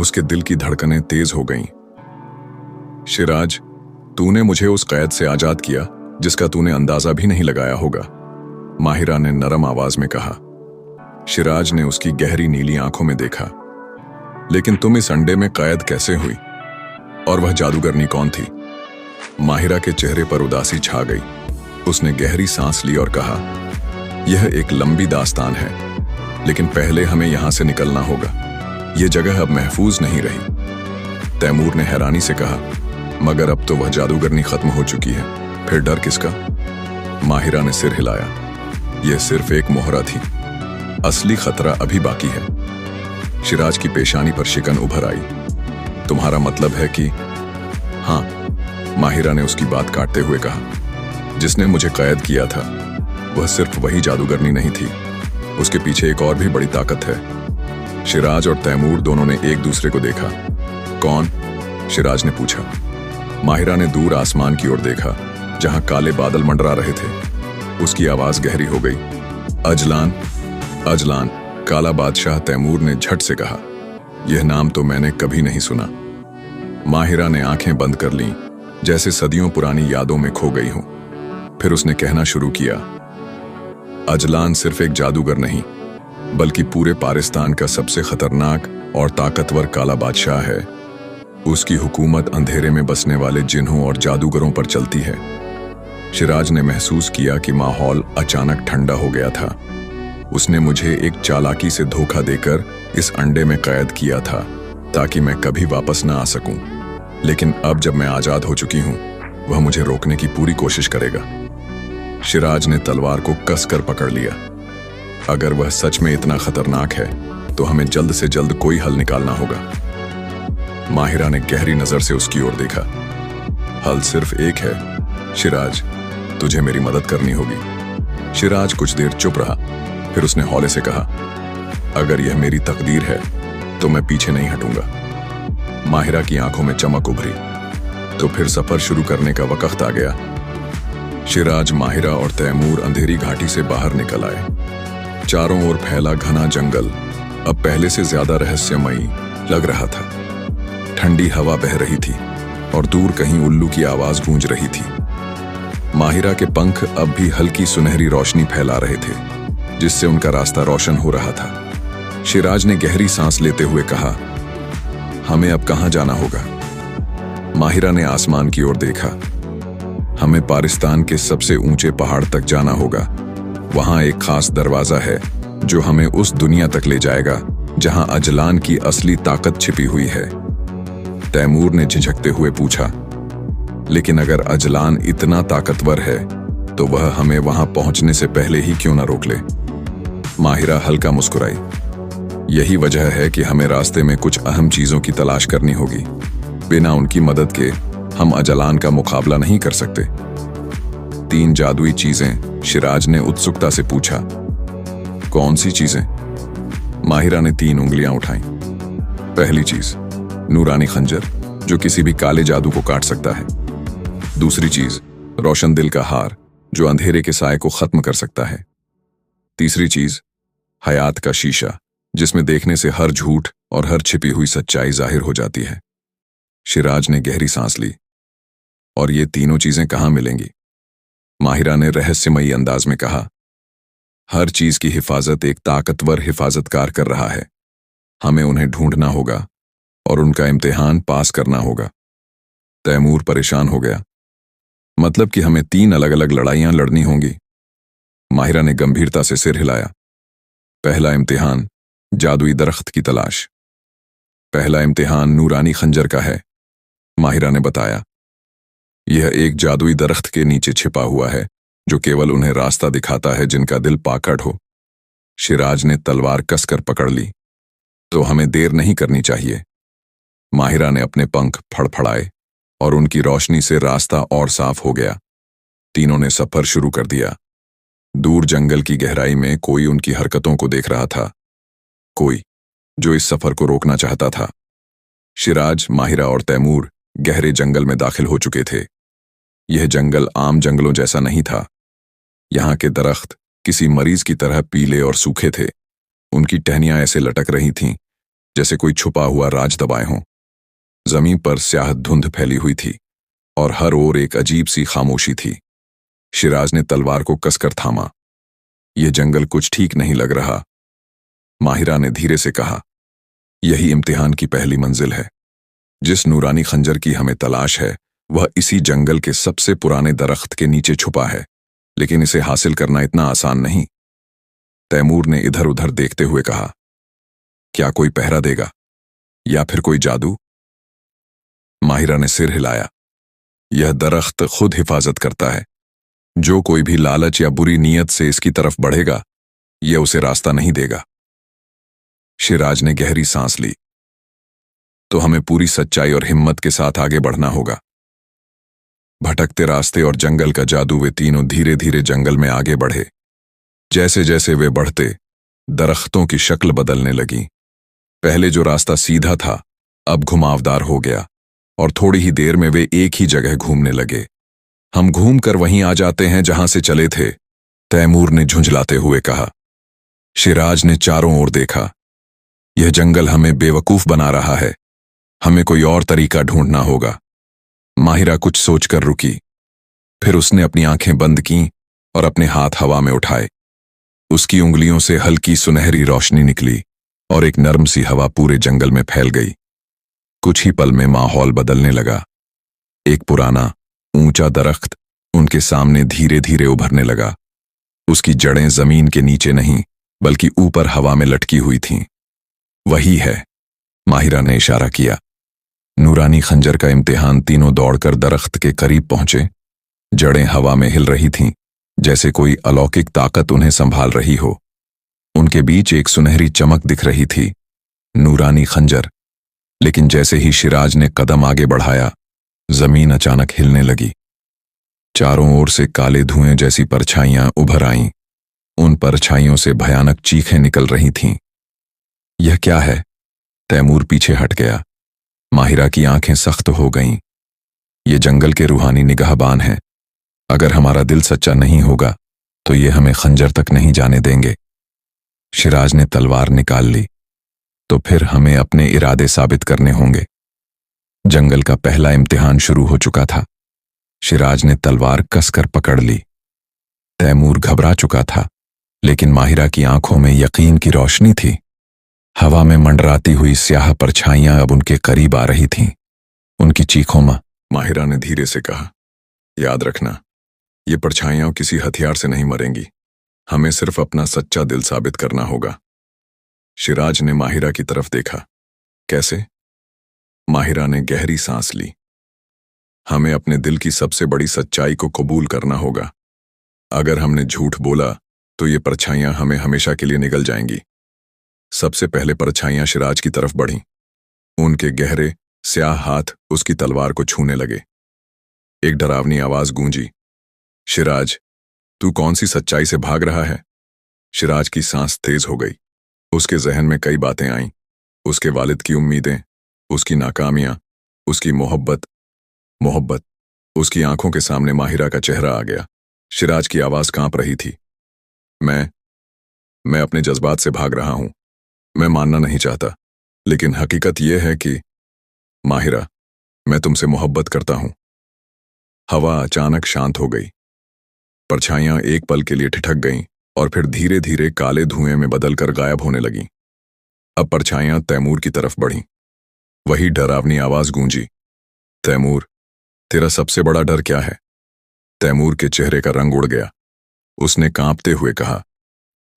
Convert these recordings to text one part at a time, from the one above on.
उसके दिल की धड़कनें तेज हो गईं। शिराज, तूने मुझे उस कैद से आजाद किया जिसका तूने अंदाजा भी नहीं लगाया होगा, माहिरा ने नरम आवाज में कहा। शिराज ने उसकी गहरी नीली आंखों में देखा। लेकिन तुम इस अंडे में कैद कैसे हुई? और वह जादूगरनी कौन थी? माहिरा के चेहरे पर उदासी छा गई। उसने गहरी सांस ली और कहा, यह एक लंबी दास्तान है, लेकिन पहले हमें यहां से निकलना होगा। यह जगह अब महफूज नहीं रही। तैमूर ने हैरानी से कहा, मगर अब तो वह जादूगरनी खत्म हो चुकी है, फिर डर किसका? माहिरा ने सिर हिलाया। यह सिर्फ एक मोहरा थी, असली खतरा अभी बाकी है। शिराज की पेशानी पर शिकन उभर आई। तुम्हारा मतलब है कि? हाँ, माहिरा ने उसकी बात काटते हुए कहा। जिसने मुझे कैद किया था वह सिर्फ वही जादूगरनी नहीं थी, उसके पीछे एक और भी बड़ी ताकत है। शिराज और तैमूर दोनों ने एक दूसरे को देखा। कौन? शिराज ने पूछा। माहिरा ने दूर आसमान की ओर देखा जहां काले बादल मंडरा रहे थे। उसकी आवाज गहरी हो गई। अजलान, अजलान, काला बादशाह, तैमूर ने झट से कहा। यह नाम तो मैंने कभी नहीं सुना। माहिरा ने आंखें बंद कर लीं, जैसे सदियों पुरानी यादों में खो गई हों। फिर उसने कहना शुरू किया, अजलान सिर्फ एक जादूगर नहीं, बल्कि पूरे पाकिस्तान का सबसे खतरनाक और ताकतवर काला बादशाह है। उसकी हुकूमत अंधेरे में बसने वाले जिन्हों और जादूगरों पर चलती है। शिराज ने महसूस किया कि माहौल अचानक ठंडा हो गया था। उसने मुझे एक चालाकी से धोखा देकर इस अंडे में कैद किया था ताकि मैं कभी वापस न आ सकूं। लेकिन अब जब मैं आजाद हो चुकी हूं, वह मुझे रोकने की पूरी कोशिश करेगा। शिराज ने तलवार को कसकर पकड़ लिया। अगर वह सच में इतना खतरनाक है तो हमें जल्द से जल्द कोई हल निकालना होगा। माहिरा ने गहरी नजर से उसकी ओर देखा। हल सिर्फ एक है शिराज, तुझे मेरी मदद करनी होगी। शिराज कुछ देर चुप रहा, फिर उसने हौले से कहा, अगर यह मेरी तकदीर है तो मैं पीछे नहीं हटूंगा। माहिरा की आंखों में चमक उभरी। तो फिर सफर शुरू करने का वक्त आ गया। शिराज, माहिरा और तैमूर अंधेरी घाटी से बाहर निकल आए। चारों ओर फैला घना जंगल अब पहले से ज्यादा रहस्यमयी लग रहा था। ठंडी हवा बह रही थी और दूर कहीं उल्लू की आवाज गूंज रही थी। माहिरा के पंख अब भी हल्की सुनहरी रोशनी फैला रहे थे, जिससे उनका रास्ता रोशन हो रहा था। शिराज ने गहरी सांस लेते हुए कहा, हमें अब कहां जाना होगा? माहिरा ने आसमान की ओर देखा। हमें पाकिस्तान के सबसे ऊंचे पहाड़ तक जाना होगा। वहां एक खास दरवाजा है जो हमें उस दुनिया तक ले जाएगा जहां अजलान की असली ताकत छिपी हुई है। तैमूर ने झिझकते हुए पूछा, लेकिन अगर अजलान इतना ताकतवर है तो वह हमें वहां पहुंचने से पहले ही क्यों न रोक ले? माहिरा हल्का मुस्कुराई। यही वजह है कि हमें रास्ते में कुछ अहम चीजों की तलाश करनी होगी। बिना उनकी मदद के हम अजलान का मुकाबला नहीं कर सकते। 3 जादुई चीजें, शिराज ने उत्सुकता से पूछा। कौन सी चीजें? माहिरा ने 3 उंगलियां उठाईं। पहली चीज, नूरानी खंजर जो किसी भी काले जादू को काट सकता है। दूसरी चीज, रोशन दिल का हार जो अंधेरे के साए को खत्म कर सकता है। तीसरी चीज, हयात का शीशा जिसमें देखने से हर झूठ और हर छिपी हुई सच्चाई जाहिर हो जाती है। शिराज ने गहरी सांस ली। और ये तीनों चीजें कहां मिलेंगी? माहिरा ने रहस्यमयी अंदाज में कहा, हर चीज की हिफाजत एक ताकतवर हिफाजतकार कर रहा है। हमें उन्हें ढूंढना होगा और उनका इम्तिहान पास करना होगा। तैमूर परेशान हो गया। मतलब कि हमें 3 अलग अलग लड़ाइयां लड़नी होंगी। माहिरा ने गंभीरता से सिर हिलाया। पहला इम्तिहान, जादुई दरख्त की तलाश। पहला इम्तिहान नूरानी खंजर का है, माहिरा ने बताया। यह एक जादुई दरख्त के नीचे छिपा हुआ है जो केवल उन्हें रास्ता दिखाता है जिनका दिल पाकड़ हो। शिराज ने तलवार कसकर पकड़ ली। तो हमें देर नहीं करनी चाहिए। माहिरा ने अपने पंख फड़फड़ाए और उनकी रोशनी से रास्ता और साफ हो गया। तीनों ने सफर शुरू कर दिया। दूर जंगल की गहराई में कोई उनकी हरकतों को देख रहा था, कोई जो इस सफर को रोकना चाहता था। शिराज, माहिरा और तैमूर गहरे जंगल में दाखिल हो चुके थे। यह जंगल आम जंगलों जैसा नहीं था। यहाँ के दरख्त किसी मरीज की तरह पीले और सूखे थे। उनकी टहनियां ऐसे लटक रही थीं जैसे कोई छुपा हुआ राज दबाए हों। जमीन पर स्याह धुंध फैली हुई थी और हर ओर एक अजीब सी खामोशी थी। शिराज ने तलवार को कसकर थामा। यह जंगल कुछ ठीक नहीं लग रहा। माहिरा ने धीरे से कहा, यही इम्तिहान की पहली मंजिल है। जिस नूरानी खंजर की हमें तलाश है वह इसी जंगल के सबसे पुराने दरख्त के नीचे छुपा है, लेकिन इसे हासिल करना इतना आसान नहीं। तैमूर ने इधर उधर देखते हुए कहा, क्या कोई पहरा देगा या फिर कोई जादू? माहिरा ने सिर हिलाया। यह दरख्त खुद हिफाजत करता है। जो कोई भी लालच या बुरी नीयत से इसकी तरफ बढ़ेगा, यह उसे रास्ता नहीं देगा। शिराज ने गहरी सांस ली। तो हमें पूरी सच्चाई और हिम्मत के साथ आगे बढ़ना होगा। भटकते रास्ते और जंगल का जादू, वे तीनों धीरे धीरे जंगल में आगे बढ़े। जैसे जैसे वे बढ़ते, दरख्तों की शक्ल बदलने लगी। पहले जो रास्ता सीधा था अब घुमावदार हो गया और थोड़ी ही देर में वे एक ही जगह घूमने लगे। हम घूम कर वहीं आ जाते हैं जहां से चले थे, तैमूर ने झुंझलाते हुए कहा। शिराज ने चारों ओर देखा। यह जंगल हमें बेवकूफ बना रहा है। हमें कोई और तरीका ढूंढना होगा। माहिरा कुछ सोचकर रुकी। फिर उसने अपनी आंखें बंद कीं और अपने हाथ हवा में उठाए। उसकी उंगलियों से हल्की सुनहरी रोशनी निकली और एक नरम सी हवा पूरे जंगल में फैल गई। कुछ ही पल में माहौल बदलने लगा। एक पुराना ऊंचा दरख्त उनके सामने धीरे धीरे उभरने लगा। उसकी जड़ें जमीन के नीचे नहीं बल्कि ऊपर हवा में लटकी हुई थीं। वही है, माहिरा ने इशारा किया। नूरानी खंजर का इम्तिहान। तीनों दौड़कर दरख्त के करीब पहुंचे। जड़ें हवा में हिल रही थीं, जैसे कोई अलौकिक ताकत उन्हें संभाल रही हो। उनके बीच एक सुनहरी चमक दिख रही थी, नूरानी खंजर। लेकिन जैसे ही शिराज ने कदम आगे बढ़ाया, जमीन अचानक हिलने लगी। चारों ओर से काले धुएं जैसी परछाइयां उभर आईं। उन परछाइयों से भयानक चीखें निकल रही थीं। यह क्या है? तैमूर पीछे हट गया। माहिरा की आंखें सख्त हो गईं। ये जंगल के रूहानी निगाहबान हैं। अगर हमारा दिल सच्चा नहीं होगा तो ये हमें खंजर तक नहीं जाने देंगे। शिराज ने तलवार निकाल ली। तो फिर हमें अपने इरादे साबित करने होंगे। जंगल का पहला इम्तिहान शुरू हो चुका था। शिराज ने तलवार कसकर पकड़ ली। तैमूर घबरा चुका था, लेकिन माहिरा की आंखों में यकीन की रोशनी थी। हवा में मंडराती हुई स्याह परछाइयां अब उनके करीब आ रही थीं। उनकी चीखों में माहिरा ने धीरे से कहा, याद रखना, ये परछाइयां किसी हथियार से नहीं मरेंगी। हमें सिर्फ अपना सच्चा दिल साबित करना होगा। शिराज ने माहिरा की तरफ देखा। कैसे? माहिरा ने गहरी सांस ली। हमें अपने दिल की सबसे बड़ी सच्चाई को कबूल करना होगा। अगर हमने झूठ बोला तो ये परछाइयां हमें हमेशा के लिए निगल जाएंगी। सबसे पहले परछाइयां शिराज की तरफ बढ़ीं। उनके गहरे स्याह हाथ उसकी तलवार को छूने लगे। एक डरावनी आवाज गूंजी, शिराज, तू कौन सी सच्चाई से भाग रहा है? शिराज की सांस तेज हो गई। उसके जहन में कई बातें आईं। उसके वालिद की उम्मीदें, उसकी नाकामियां, उसकी मोहब्बत। उसकी आंखों के सामने माहिरा का चेहरा आ गया। शिराज की आवाज कांप रही थी। मैं अपने जज्बात से भाग रहा हूं। मैं मानना नहीं चाहता, लेकिन हकीकत यह है कि माहिरा, मैं तुमसे मोहब्बत करता हूं। हवा अचानक शांत हो गई। परछाइयां एक पल के लिए ठिठक गईं और फिर धीरे धीरे काले धुएं में बदलकर गायब होने लगीं। अब परछाइयां तैमूर की तरफ बढ़ीं। वही डरावनी आवाज गूंजी, तैमूर, तेरा सबसे बड़ा डर क्या है? तैमूर के चेहरे का रंग उड़ गया। उसने कांपते हुए कहा,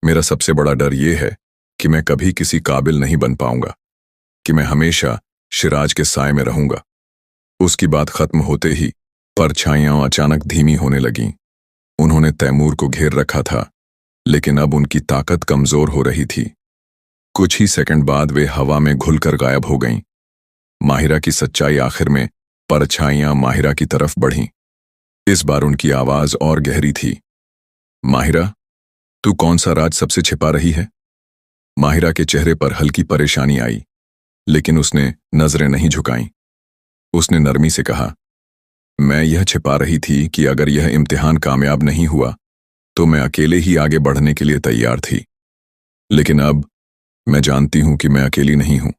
मेरा सबसे बड़ा डर यह है कि मैं कभी किसी काबिल नहीं बन पाऊंगा, कि मैं हमेशा शिराज के साए में रहूंगा। उसकी बात खत्म होते ही परछाइयां अचानक धीमी होने लगीं। उन्होंने तैमूर को घेर रखा था, लेकिन अब उनकी ताकत कमजोर हो रही थी। कुछ ही सेकंड बाद वे हवा में घुलकर गायब हो गईं। माहिरा की सच्चाई आखिर में परछाइयां माहिरा की तरफ बढ़ीं। इस बार उनकी आवाज और गहरी थी, माहिरा, तू कौन सा राज सबसे छिपा रही है? माहिरा के चेहरे पर हल्की परेशानी आई, लेकिन उसने नजरें नहीं झुकाईं। उसने नरमी से कहा, मैं यह छिपा रही थी कि अगर यह इम्तिहान कामयाब नहीं हुआ तो मैं अकेले ही आगे बढ़ने के लिए तैयार थी। लेकिन अब मैं जानती हूं कि मैं अकेली नहीं हूं।